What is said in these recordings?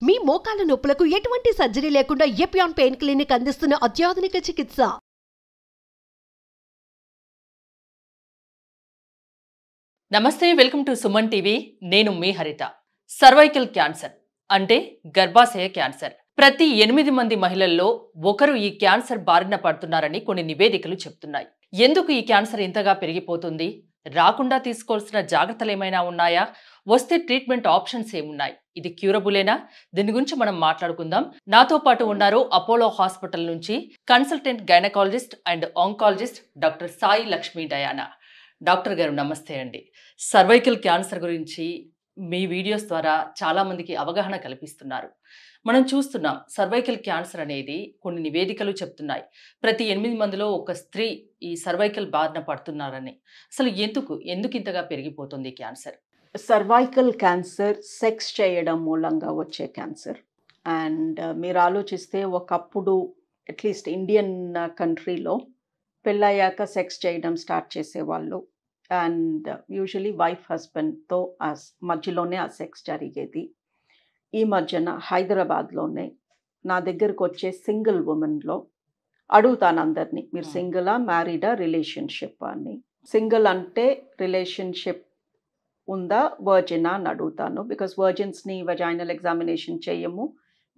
మీ మోకాల నొప్పులకు ఎటువంటి సర్జరీ లేకుండా ఎపియాన్ పెయిన్ క్లినిక్ అందిస్తున్న అత్యాధునిక చికిత్స. నమస్తే, వెల్కమ్ టు సుమన్ టీవీ. నేను మీ హరిత. సర్వైకల్ క్యాన్సర్ అంటే గర్భాశయ క్యాన్సర్. ప్రతి 8 మంది మహిళల్లో ఒకరు ఈ క్యాన్సర్ బారిన పడుతున్నారని కొన్ని నివేదికలు చెప్తున్నాయి. ఎందుకు ఈ క్యాన్సర్ ఇంతగా పెరిగిపోతుంది? రాకుండా తీసుకోవాల్సిన జాగ్రత్తలు ఏమైనా ఉన్నాయా? వస్తే ట్రీట్మెంట్ ఆప్షన్స్ ఏమున్నాయి? ఇది క్యూరబులేనా? దీని గురించి మనం మాట్లాడుకుందాం. నాతో పాటు ఉన్నారు అపోలో హాస్పిటల్ నుంచి consultant gynaecologist and oncologist doctor Sai Lakshmi Diana. Doctor గారు నమస్తే అండి. సర్వైకల్ క్యాన్సర్ గురించి మీ వీడియోస్ ద్వారా చాలా మందికి అవగాహన కల్పిస్తున్నారు. మనం చూస్తున్నాం, సర్వైకల్ క్యాన్సర్ అనేది కొన్ని నివేదికలు చెప్తున్నాయి ప్రతి 8 మందిలో ఒక స్త్రీ ఈ సర్వైకల్ బారిన పడుతున్నారని. అసలు ఎందుకు ఇంతగా పెరిగిపోతుంది క్యాన్సర్? సర్వైకల్ క్యాన్సర్ సెక్స్ చేయడం మూలంగా వచ్చే క్యాన్సర్. అండ్ మీరు ఆలోచిస్తే ఒకప్పుడు అట్లీస్ట్ ఇండియన్ కంట్రీలో పెళ్ళయ్యాక సెక్స్ చేయడం స్టార్ట్ చేసేవాళ్ళు. అండ్ యూజువలీ వైఫ్ హస్బెండ్తో మధ్యలోనే ఆ సెక్స్ జరిగేది. ఈ మధ్యన హైదరాబాద్లోనే నా దగ్గరకు వచ్చే సింగిల్ ఉమెన్లో అడుగుతాను అందరినీ, మీరు సింగిలా, మ్యారీడా, రిలేషన్షిప్ అని. సింగిల్ అంటే రిలేషన్షిప్ ఉందా, వర్జినా అని అడుగుతాను. బికాస్ వర్జిన్స్ని వజైనల్ ఎగ్జామినేషన్ చేయము,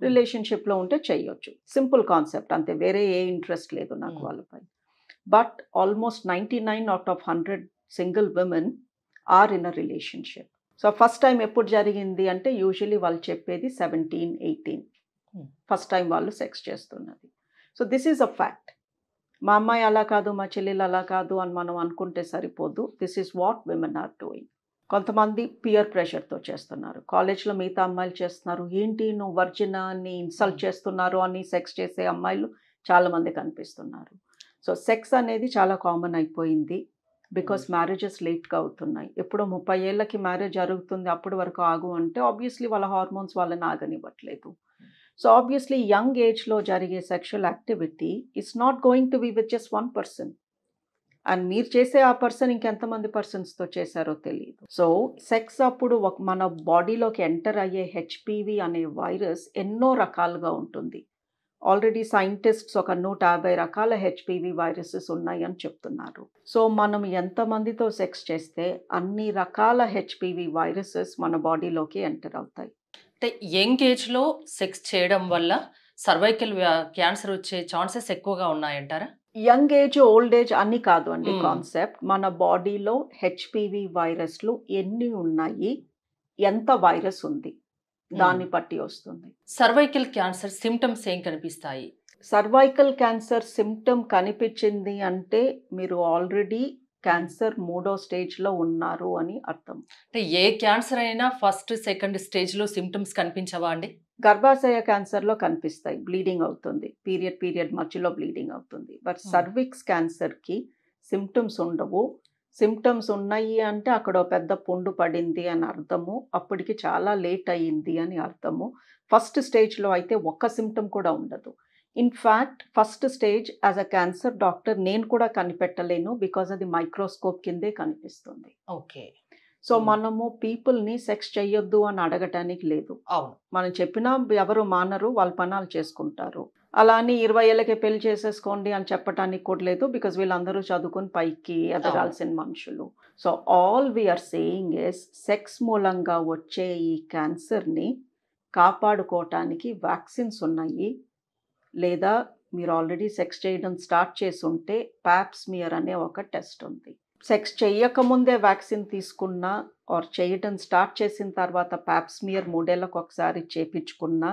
రిలేషన్షిప్లో ఉంటే చేయొచ్చు. సింపుల్ కాన్సెప్ట్ అంతే, వేరే ఏ ఇంట్రెస్ట్ లేదు నాకు వాళ్ళపై. But almost 99 out of 100 single women are in a relationship. So first time ఎప్పుడు జరిగింది అంటే యూజువలీ వాళ్ళు చెప్పేది 17, 18 ఫస్ట్ టైం వాళ్ళు సెక్స్ చేస్తున్నది. So this is a fact. మా అమ్మాయి అలా కాదు, మా చెల్లెలు అలా కాదు అని మనం అనుకుంటే సరిపోదు. This is what women are doing. కొంతమంది పియర్ ప్రెషర్తో చేస్తున్నారు. కాలేజ్లో మిగతా అమ్మాయిలు చేస్తున్నారు, ఏంటి నువ్వు వర్జినా అని ఇన్సల్ట్ చేస్తున్నారు అని సెక్స్ చేసే అమ్మాయిలు చాలామంది కనిపిస్తున్నారు. సో సెక్స్ అనేది చాలా కామన్ అయిపోయింది. బికాస్ మ్యారేజెస్ లేట్గా అవుతున్నాయి. ఎప్పుడో 30 ఏళ్ళకి మ్యారేజ్ జరుగుతుంది, అప్పటి వరకు ఆగు అంటే ఆబ్వియస్లీ వాళ్ళ హార్మోన్స్ వాళ్ళని ఆగనివ్వట్లేదు. సో ఆబ్వియస్లీ యంగ్ ఏజ్లో జరిగే sexual activity it's not going to be with just 1 person. And మీరు చేసే ఆ పర్సన్ ఇంకెంతమంది పర్సన్స్తో చేశారో తెలియదు. సో సెక్స్ అప్పుడు మన బాడీలోకి ఎంటర్ అయ్యే హెచ్పివి అనే వైరస్ ఎన్నో రకాలుగా ఉంటుంది. ఆల్రెడీ సైంటిస్ట్స్ ఒక 150 రకాల హెచ్పివి వైరసెస్ ఉన్నాయి అని చెప్తున్నారు. సో మనం ఎంతమందితో సెక్స్ చేస్తే అన్ని రకాల హెచ్పివి వైరసెస్ మన బాడీలోకి ఎంటర్ అవుతాయి. అంటే యంగ్ ఏజ్లో సెక్స్ చేయడం వల్ల సర్వైకల్ క్యాన్సర్ వచ్చే ఛాన్సెస్ ఎక్కువగా ఉన్నాయంటారా? యంగ్ ఏజ్, ఓల్డ్ ఏజ్ అన్ని కాదు అండి కాన్సెప్ట్. మన బాడీలో హెచ్పివి వైరస్లు ఎన్ని ఉన్నాయి, ఎంత వైరస్ ఉంది దాన్ని బట్టి వస్తుంది. సర్వైకల్ క్యాన్సర్ సిమ్టమ్స్ ఏం కనిపిస్తాయి? సర్వైకల్ క్యాన్సర్ సిమ్టమ్ కనిపించింది అంటే మీరు ఆల్రెడీ క్యాన్సర్ 3వ స్టేజ్లో ఉన్నారు అని అర్థం. అంటే ఏ క్యాన్సర్ అయినా ఫస్ట్, సెకండ్ స్టేజ్లో సిమ్టమ్స్ కనిపించవా అండి? గర్భాశయ క్యాన్సర్లో కనిపిస్తాయి, బ్లీడింగ్ అవుతుంది, పీరియడ్ మధ్యలో బ్లీడింగ్ అవుతుంది. బట్ సర్విక్స్ క్యాన్సర్కి సిమ్టమ్స్ ఉండవు. సిమ్టమ్స్ ఉన్నాయి అంటే అక్కడ పెద్ద పుండు పడింది అని అర్థము, అప్పటికి చాలా లేట్ అయ్యింది అని అర్థము. ఫస్ట్ స్టేజ్లో అయితే ఒక్క సిమ్టమ్ కూడా ఉండదు. In fact first stage as a cancer doctor నేను కూడా కనిపెట్టలేను, బికాజ్ అది మైక్రోస్కోప్ కిందే కనిపిస్తుంది. ఓకే. సో మనము పీపుల్ని సెక్స్ చెయ్యొద్దు అని అడగటానికి లేదు. అవును, మనం చెప్పినా ఎవరు మానరు, వాళ్ళ పనాలు చేసుకుంటారు. అలా అని 20 ఏళ్ళకే పెళ్లి చేసేసుకోండి అని చెప్పటానికి కూడా లేదు, బికాజ్ వీళ్ళందరూ చదువుకుని పైకి ఎదగాల్సిన మనుషులు. So all we are saying is sex మూలంగా వచ్చే ఈ క్యాన్సర్ని కాపాడుకోవటానికి వ్యాక్సిన్స్ ఉన్నాయి. లేదా మీరు ఆల్రెడీ సెక్స్ చేయడం స్టార్ట్ చేసి ఉంటే ప్యాప్స్మియర్ అనే ఒక టెస్ట్ ఉంది. సెక్స్ చేయకముందే వ్యాక్సిన్ తీసుకున్నా ఆర్ చేయడం స్టార్ట్ చేసిన తర్వాత ప్యాప్స్మియర్ 3 ఏళ్ళకు ఒకసారి చేపించుకున్నా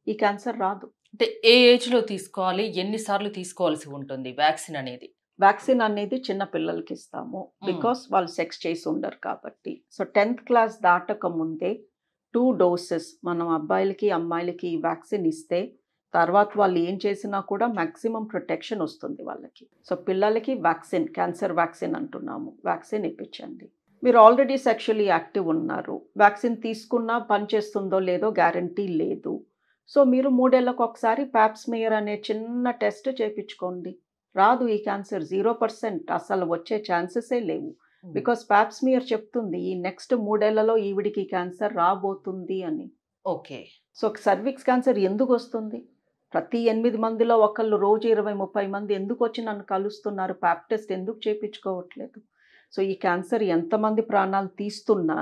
ఈ క్యాన్సర్ రాదు. అంటే ఏ ఏజ్లో తీసుకోవాలి, ఎన్నిసార్లు తీసుకోవాల్సి ఉంటుంది వ్యాక్సిన్ అనేది? వ్యాక్సిన్ అనేది చిన్న పిల్లలకి ఇస్తాము, బికాస్ వాళ్ళు సెక్స్ చేసి ఉండరు కాబట్టి. సో 10th క్లాస్ దాటక ముందే 2 doses మనం అబ్బాయిలకి అమ్మాయిలకి ఈ వ్యాక్సిన్ ఇస్తే తర్వాత వాళ్ళు ఏం చేసినా కూడా మ్యాక్సిమం ప్రొటెక్షన్ వస్తుంది వాళ్ళకి. సో పిల్లలకి వ్యాక్సిన్, క్యాన్సర్ వ్యాక్సిన్ అంటున్నాము, వ్యాక్సిన్ ఇప్పించండి. మీరు ఆల్రెడీ సెక్షువల్లీ యాక్టివ్ ఉన్నారు, వ్యాక్సిన్ తీసుకున్నా పనిచేస్తుందో లేదో గ్యారంటీ లేదు. సో మీరు 3 ఏళ్ళకు ఒకసారి ప్యాప్స్మియర్ అనే చిన్న టెస్ట్ చేయించుకోండి. రాదు ఈ క్యాన్సర్, 0%, అసలు వచ్చే ఛాన్సెసే లేవు. బికాస్ ప్యాప్స్మియర్ చెప్తుంది ఈ నెక్స్ట్ 3 ఏళ్లలో ఈవిడికి క్యాన్సర్ రాబోతుంది అని. ఓకే. సో సర్విక్స్ క్యాన్సర్ ఎందుకు వస్తుంది? ప్రతి 8 మందిలో ఒకళ్ళు రోజు 20-30 మంది ఎందుకు వచ్చి నన్ను కలుస్తున్నారు? ప్యాప్ టెస్ట్ ఎందుకు చేయించుకోవట్లేదు? సో ఈ క్యాన్సర్ ఎంతమంది ప్రాణాలు తీస్తున్నా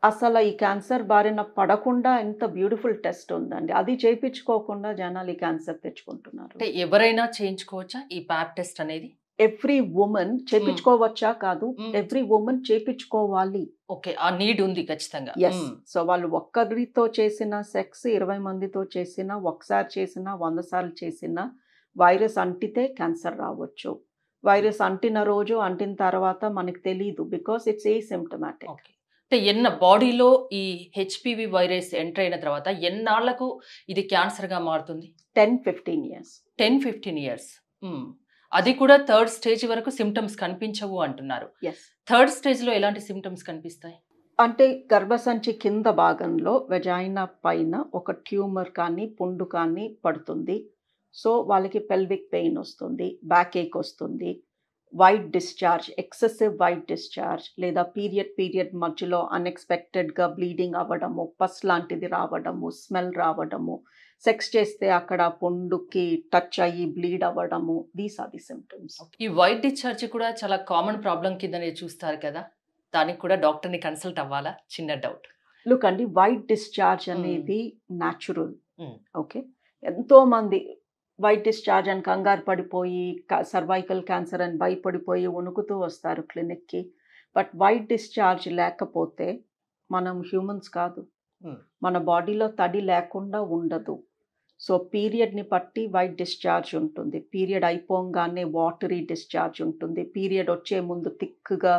అసలు ఈ క్యాన్సర్ బారిన పడకుండా ఎంత బ్యూటిఫుల్ టెస్ట్ ఉందండి. అది చేయించుకోకుండా జనాలు ఈ క్యాన్సర్ తెచ్చుకుంటున్నారు. అంటే ఎవరైనా చేయించుకోవచ్చా ఈ ప్యాప్ టెస్ట్ అనేది? ఎవ్రీ ఉమెన్ చేయించుకోవచ్చా కాదు, ఎవ్రీ ఉమెన్ చేయించుకోవాలి. ఓకే, ఆ నీడ్ ఉంది ఖచ్చితంగా. ఎస్. సో వాళ్ళు ఒక్కరితో చేసిన సెక్స్ 20 మందితో చేసిన, ఒకసారి చేసిన, 100 సార్లు చేసిన వైరస్ అంటితే క్యాన్సర్ రావచ్చు. వైరస్ అంటిన రోజు అంటిన తర్వాత మనకు తెలియదు, బికాస్ ఇట్స్ ఏసిమ్టమాటిక్. ఓకే, అంటే బాడీలో ఈ హెచ్పివి వైరస్ ఎంటర్ అయిన తర్వాత ఎన్నాళ్లకు ఇది క్యాన్సర్ గా మారుతుంది? 10-15 years. 10-15 years. అది కూడా థర్డ్ స్టేజ్ వరకు సిమ్టమ్స్ కనిపించవు అంటున్నారు. ఎస్. థర్డ్ స్టేజ్ లో ఎలాంటి సిమ్టమ్స్ కనిపిస్తాయి? అంటే గర్భసంచి కింద భాగంలో వెజైనా పైన ఒక ట్యూమర్ కానీ పుండు కానీ పడుతుంది. సో వాళ్ళకి పెల్విక్ పెయిన్ వస్తుంది, బ్యాక్ ఏక్ వస్తుంది, white discharge, excessive white discharge, లేదా పీరియడ్ మధ్యలో అన్ఎక్స్పెక్టెడ్గా బ్లీడింగ్ అవ్వడము, పస్ లాంటిది రావడము, స్మెల్ రావడము, సెక్స్ చేస్తే అక్కడ పుండుకి టచ్ అయ్యి బ్లీడ్ అవ్వడము. These are the symptoms. ఈ వైట్ డిశ్చార్జ్ కూడా చాలా కామన్ ప్రాబ్లం కిందనే చూస్తారు కదా, దానికి కూడా డాక్టర్ని కన్సల్ట్ అవ్వాలా? చిన్న డౌట్. లుక్ అండి, వైట్ డిశ్చార్జ్ అనేది న్యాచురల్. ఓకే, ఎంతో మంది వైట్ డిశ్చార్జ్ అని కంగారు పడిపోయి సర్వైకల్ క్యాన్సర్ అని భయపడిపోయి వణుకుతూ వస్తారు క్లినిక్కి. బట్ వైట్ డిశ్చార్జ్ లేకపోతే మనం హ్యూమన్స్ కాదు, మన బాడీలో తడి లేకుండా ఉండదు. సో పీరియడ్ని బట్టి వైట్ డిశ్చార్జ్ ఉంటుంది, పీరియడ్ అయిపోగానే వాటరీ డిశ్చార్జ్ ఉంటుంది, పీరియడ్ వచ్చే ముందు థిక్గా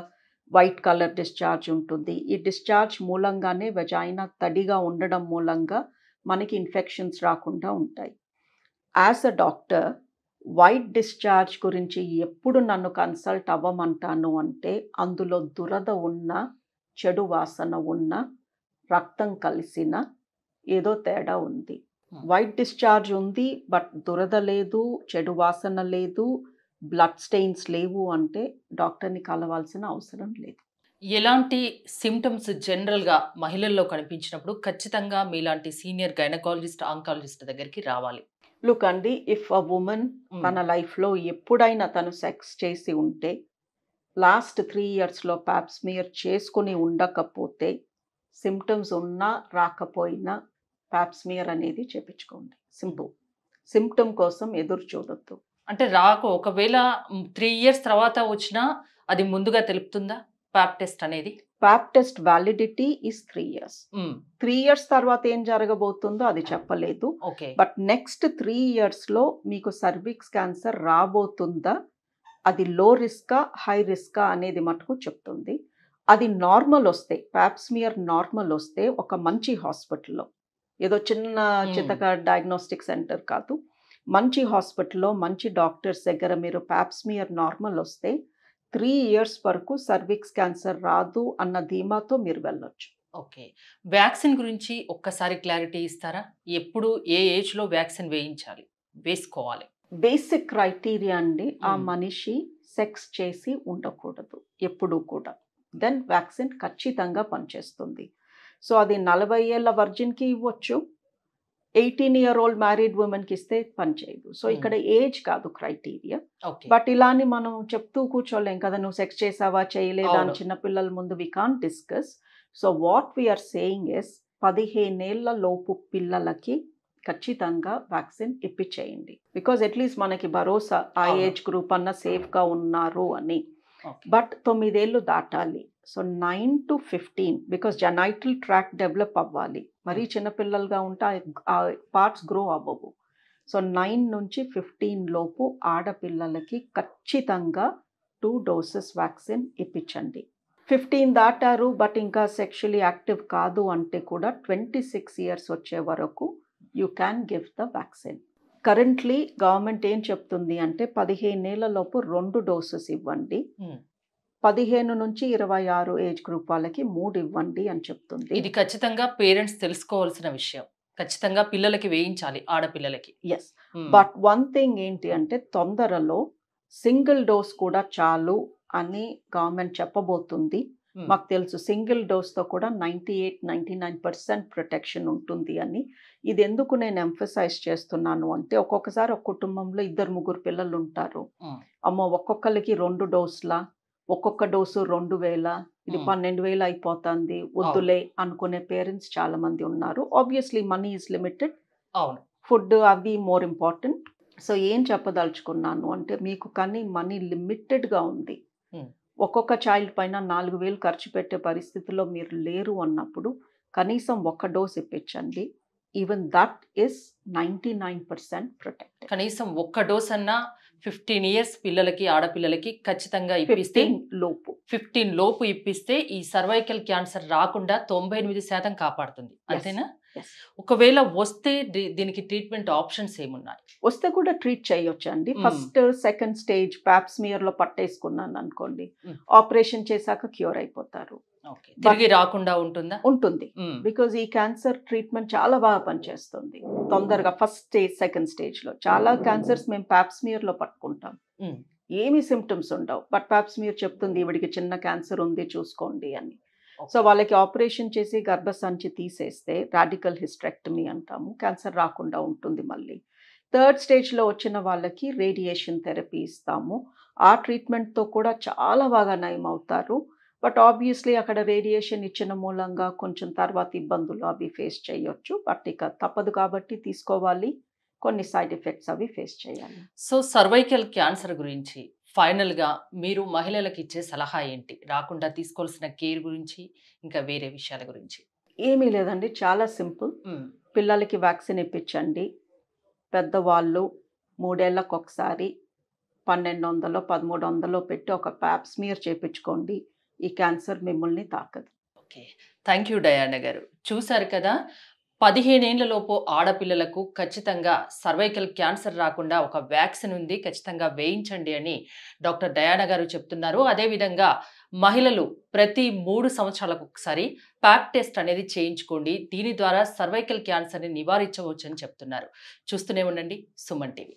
వైట్ కలర్ డిశ్చార్జ్ ఉంటుంది. ఈ డిశ్చార్జ్ మూలంగానే వెజైనా తడిగా ఉండడం మూలంగా మనకి ఇన్ఫెక్షన్స్ రాకుండా ఉంటాయి. As a doctor white discharge గురించి ఎప్పుడు నన్ను కన్సల్ట్ అవ్వమంటాను అంటే, అందులో దురద ఉన్న, చెడు వాసన ఉన్న, రక్తం కలిసిన ఏదో తేడా ఉంది. వైట్ డిశ్చార్జ్ ఉంది బట్ దురద లేదు, చెడు వాసన లేదు, బ్లడ్ స్టెయిన్స్ లేవు అంటే డాక్టర్ని కలవాల్సిన అవసరం లేదు. ఎలాంటి సిమ్టమ్స్ జనరల్గా మహిళల్లో కనిపించినప్పుడు ఖచ్చితంగా మీలాంటి సీనియర్ గైనకాలజిస్ట్, ఆంకాలజిస్ట్ దగ్గరికి రావాలి? లుక్ అండి, ఇఫ్ అ ఉమెన్ తన లైఫ్లో ఎప్పుడైనా తను సెక్స్ చేసి ఉంటే, లాస్ట్ 3 yearsలో ప్యాప్ స్మియర్ చేసుకుని ఉండకపోతే, సిమ్టమ్స్ ఉన్నా రాకపోయినా ప్యాప్ స్మియర్ అనేది చేపించుకోండి. సింపుల్. సిమ్టమ్ కోసం ఎదురు చూడొద్దు. అంటే ఒకవేళ 3 years తర్వాత వచ్చినా అది ముందుగా తెలుపుతుందా ప్యాప్ టెస్ట్ అనేది? Pap test validity is 3 years. 3 years తర్వాత ఏం జరగబోతుందో అది చెప్పలేదు. బట్ నెక్స్ట్ 3 yearsలో మీకు సర్విక్స్ క్యాన్సర్ రాబోతుందా, అది లో రిస్కా హై రిస్కా అనేది మటుకు చెప్తుంది. అది నార్మల్ వస్తే, ప్యాప్ స్మియర్ నార్మల్ వస్తే ఒక మంచి హాస్పిటల్లో, ఏదో చిన్న చితక డయాగ్నోస్టిక్ సెంటర్ కాదు, మంచి హాస్పిటల్లో మంచి డాక్టర్స్ దగ్గర మీరు ప్యాప్ స్మియర్ నార్మల్ వస్తే 3 years వరకు సర్విక్స్ క్యాన్సర్ రాదు అన్న ధీమాతో మీరు వెళ్ళొచ్చు. ఓకే, వ్యాక్సిన్ గురించి ఒక్కసారి క్లారిటీ ఇస్తారా? ఎప్పుడు ఏ ఏజ్లో వ్యాక్సిన్ వేసుకోవాలి? బేసిక్ క్రైటీరియా అండి, ఆ మనిషి సెక్స్ చేసి ఉండకూడదు ఎప్పుడూ కూడా, దెన్ వ్యాక్సిన్ ఖచ్చితంగా పనిచేస్తుంది. సో అది 40 ఏళ్ళ వర్జిన్కి ఇవ్వచ్చు, 18-year-old మ్యారీడ్ ఉమెన్కి ఇస్తే పనిచేయదు. సో ఇక్కడ ఏజ్ కాదు క్రైటీరియా. బట్ ఇలా అని మనం చెప్తూ కూర్చోలేం కదా, నువ్వు సెక్స్ చేసావా చేయలేదా అని చిన్నపిల్లల ముందు we can't discuss. So what we are saying is 15 ఏళ్ల లోపు పిల్లలకి ఖచ్చితంగా వ్యాక్సిన్ ఇప్పించేయండి. బికాజ్ అట్లీస్ట్ మనకి భరోసా ఆ ఏజ్ గ్రూప్ అన్న సేఫ్గా ఉన్నారు అని. బట్ 9 ఏళ్ళు దాటాలి. So 9 to 15, because genital tract develop అవ్వాలి. మరీ చిన్నపిల్లలుగా ఉంటే ఆ పార్ట్స్ గ్రో అవ్వవు. సో 9 నుంచి 15 లోపు ఆడపిల్లలకి ఖచ్చితంగా 2 doses వ్యాక్సిన్ ఇప్పించండి. 15 దాటారు బట్ ఇంకా సెక్షువల్లీ యాక్టివ్ కాదు అంటే కూడా 26 years వచ్చే వరకు you can give the vaccine. Currently government ఏం చెప్తుంది అంటే 15 ఏళ్ల లోపు 2 doses ఇవ్వండి, 15 నుంచి 26 ఏజ్ గ్రూప్ వాళ్ళకి 3 ఇవ్వండి అని చెప్తుంది. ఇది ఖచ్చితంగా పేరెంట్స్ తెలుసుకోవాల్సిన విషయం. ఖచ్చితంగా పిల్లలకి వేయించాలి, ఆడపిల్లలకి. ఎస్, బట్ వన్ థింగ్ ఏంటి అంటే తొందరలో సింగిల్ డోస్ కూడా చాలు అని గవర్నమెంట్ చెప్పబోతుంది. మాకు తెలుసు సింగిల్ డోస్తో కూడా 98-99% ప్రొటెక్షన్ ఉంటుంది అని. ఇది ఎందుకు నేను ఎంఫసైజ్ చేస్తున్నాను అంటే, ఒక్కొక్కసారి ఒక కుటుంబంలో 2-3 పిల్లలు ఉంటారు. అమ్మో ఒక్కొక్కరికి 2 డోసుల, ఒక్కొక్క డోసు 2000, ఇది 12,000 అయిపోతుంది, వద్దులే అనుకునే పేరెంట్స్ చాలా మంది ఉన్నారు. ఆబ్వియస్లీ మనీ ఈజ్ లిమిటెడ్, అవును, ఫుడ్ అవి మోర్ ఇంపార్టెంట్. సో ఏం చెప్పదలుచుకున్నాను అంటే, మీకు కానీ మనీ లిమిటెడ్గా ఉంది, ఒక్కొక్క చైల్డ్ పైన 4,000 ఖర్చు పెట్టే పరిస్థితిలో మీరు లేరు అన్నప్పుడు కనీసం 1 డోస్ ఇప్పించండి. Even that is 99% protected. కనీసం 1 డోస్ అన్నా 15 ఇయర్స్ పిల్లలకి, ఆడపిల్లలకి ఖచ్చితంగా ఇప్పిస్తే 15 లోపు ఇప్పిస్తే ఈ సర్వైకల్ క్యాన్సర్ రాకుండా 98% కాపాడుతుంది. అంతేనా? ఒకవేళ వస్తే దీనికి ట్రీట్మెంట్ ఆప్షన్స్ ఏమున్నాయి? వస్తే కూడా ట్రీట్ చేయొచ్చు అండి. ఫస్ట్ సెకండ్ స్టేజ్ ప్యాప్స్మియర్ లో పట్టేసుకున్నాను అనుకోండి, ఆపరేషన్ చేశాక క్యూర్ అయిపోతారు. తిరిగి రాకుండా ఉంటుందా? ఉంటుంది, బికాజ్ ఈ క్యాన్సర్ ట్రీట్మెంట్ చాలా బాగా పనిచేస్తుంది తొందరగా. ఫస్ట్ స్టేజ్ సెకండ్ స్టేజ్ లో చాలా క్యాన్సర్స్ మేము ప్యాప్స్మియర్ లో పట్టుకుంటాం, ఏమీ సిమ్టమ్స్ ఉండవు, బట్ ప్యాప్స్మియర్ చెప్తుంది ఈవిడికి చిన్న క్యాన్సర్ ఉంది చూసుకోండి అని. సో వాళ్ళకి ఆపరేషన్ చేసి గర్భసంచి తీసేస్తే రాడికల్ హిస్టరెక్టమీ అంటాము, క్యాన్సర్ రాకుండా ఉంటుంది. మళ్ళీ థర్డ్ స్టేజ్లో వచ్చిన వాళ్ళకి రేడియేషన్ థెరపీ ఇస్తాము. ఆ ట్రీట్మెంట్తో కూడా చాలా బాగా నయం అవుతారు. బట్ ఆబ్వియస్లీ అక్కడ రేడియేషన్ ఇచ్చిన మూలంగా కొంచెం తర్వాత ఇబ్బందులు అవి ఫేస్ చేయొచ్చు. బట్ ఇక తప్పదు కాబట్టి తీసుకోవాలి, కొన్ని సైడ్ ఎఫెక్ట్స్ అవి ఫేస్ చేయాలి. సో సర్వైకల్ క్యాన్సర్ గురించి ఫైనల్గా మీరు మహిళలకు ఇచ్చే సలహా ఏంటి? రాకుండా తీసుకోవాల్సిన కేర్ గురించి, ఇంకా వేరే విషయాల గురించి? ఏమీ లేదండి, చాలా సింపుల్. పిల్లలకి వ్యాక్సిన్ ఇప్పించండి. పెద్దవాళ్ళు 3 ఏళ్లకు ఒకసారి 1200-1300 పెట్టి ఒక ప్యాప్స్మియర్ చేయించుకోండి. ఈ క్యాన్సర్ మిమ్మల్ని తాకదు. ఓకే, థ్యాంక్ యూ డయానా గారు. చూసారు కదా, 15 ఏళ్లలోపు ఆడపిల్లలకు ఖచ్చితంగా సర్వైకల్ క్యాన్సర్ రాకుండా ఒక వ్యాక్సిన్ ఉంది, ఖచ్చితంగా వేయించండి అని డాక్టర్ డయానా గారు చెప్తున్నారు. అదేవిధంగా మహిళలు ప్రతి 3 సంవత్సరాలకు ఒకసారి ప్యాప్ టెస్ట్ అనేది చేయించుకోండి. దీని ద్వారా సర్వైకల్ క్యాన్సర్ని నివారించవచ్చు అని చెప్తున్నారు. చూస్తూనే ఉండండి సుమన్ టీవీ.